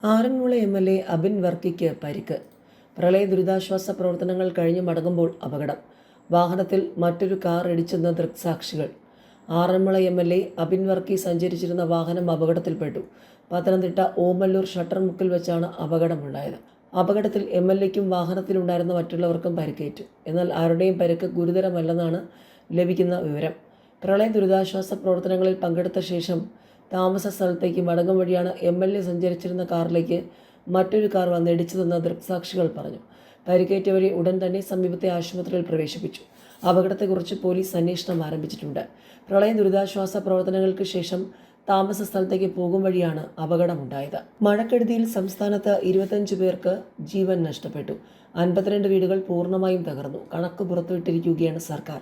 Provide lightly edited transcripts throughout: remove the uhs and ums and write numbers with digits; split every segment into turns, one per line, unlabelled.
Aranmula MLA. Abin വർക്കിക്ക് പരിക്ക്. പ്രളയ ദുരിതാശ്വാസ പ്രവർത്തനങ്ങൾ കഴിഞ്ഞ് മടങ്ങുമ്പോൾ അപകടം. വാഹനത്തിൽ മറ്റൊരു കാർ ഇടിച്ചെന്ന് ദൃക്സാക്ഷികൾ. ആറന്മുള എം.എൽ.എ. അബിൻ വർക്കി സഞ്ചരിച്ചിരുന്ന വാഹനം അപകടത്തിൽപ്പെട്ടു. പത്തനംതിട്ട ഓമല്ലൂർ ഷട്ടർമുക്കിൽ വെച്ചാണ് അപകടമുണ്ടായത്. അപകടത്തിൽ എം.എൽ.എക്കും വാഹനത്തിലുണ്ടായിരുന്ന മറ്റുള്ളവർക്കും പരിക്കേറ്റു. എന്നാൽ ആരുടെയും പരിക്ക് ഗുരുതരമല്ലെന്നാണ് ലഭിക്കുന്ന വിവരം. പ്രളയ ദുരിതാശ്വാസ പ്രവർത്തനങ്ങളിൽ പങ്കെടുത്ത ശേഷം താമസ സ്ഥലത്തേക്ക് മടങ്ങും വഴിയാണ് എം.എൽ.എ. സഞ്ചരിച്ചിരുന്ന കാറിലേക്ക് മറ്റൊരു കാർ വന്നിടിച്ചതെന്ന് ദൃക്സാക്ഷികൾ പറഞ്ഞു. പരിക്കേറ്റവരെ ഉടൻ തന്നെ സമീപത്തെ ആശുപത്രിയിൽ പ്രവേശിപ്പിച്ചു. അപകടത്തെക്കുറിച്ച് പോലീസ് അന്വേഷണം ആരംഭിച്ചിട്ടുണ്ട്. പ്രളയ ദുരിതാശ്വാസ പ്രവർത്തനങ്ങൾക്ക് ശേഷം താമസ സ്ഥലത്തേക്ക് പോകും വഴിയാണ് അപകടമുണ്ടായത്. മഴക്കെടുതിയിൽ സംസ്ഥാനത്ത് 25 പേർക്ക് ജീവൻ നഷ്ടപ്പെട്ടു. 52 വീടുകൾ പൂർണ്ണമായും തകർന്നു. കണക്ക് പുറത്തുവിട്ടിരിക്കുകയാണ് സർക്കാർ.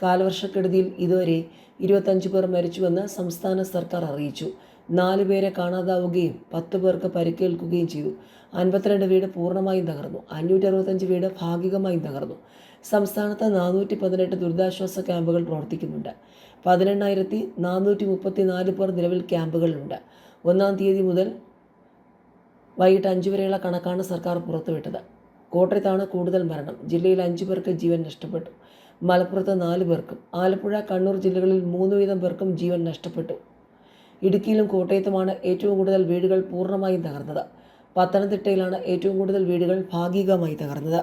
കാലവർഷക്കെടുതിയിൽ ഇതുവരെ 25 പേർ മരിച്ചുവെന്ന് സംസ്ഥാന സർക്കാർ അറിയിച്ചു. 4 പേരെ കാണാതാവുകയും 10 പേർക്ക് പരിക്കേൽക്കുകയും ചെയ്തു. 52 വീട് പൂർണ്ണമായും തകർന്നു. 565 വീട് ഭാഗികമായും തകർന്നു. സംസ്ഥാനത്ത് 418 ദുരിതാശ്വാസ ക്യാമ്പുകൾ പ്രവർത്തിക്കുന്നുണ്ട്. 18,434 പേർ നിലവിൽ ക്യാമ്പുകളിലുണ്ട്. 1-ാം തീയതി മുതൽ വൈകിട്ട് 5 വരെയുള്ള കണക്കാണ് സർക്കാർ പുറത്തുവിട്ടത്. കോട്ടയത്താണ് കൂടുതൽ മരണം. ജില്ലയിൽ 5 പേർക്ക് ജീവൻ നഷ്ടപ്പെട്ടു. മലപ്പുറത്ത് 4 പേർക്കും, ആലപ്പുഴ, കണ്ണൂർ ജില്ലകളിൽ 3 വീതം പേർക്കും ജീവൻ നഷ്ടപ്പെട്ടു. ഇടുക്കിയിലും കോട്ടയത്തുമാണ് ഏറ്റവും കൂടുതൽ വീടുകൾ പൂർണ്ണമായും തകർന്നത്. പത്തനംതിട്ടയിലാണ് ഏറ്റവും കൂടുതൽ വീടുകൾ ഭാഗികമായി തകർന്നത്.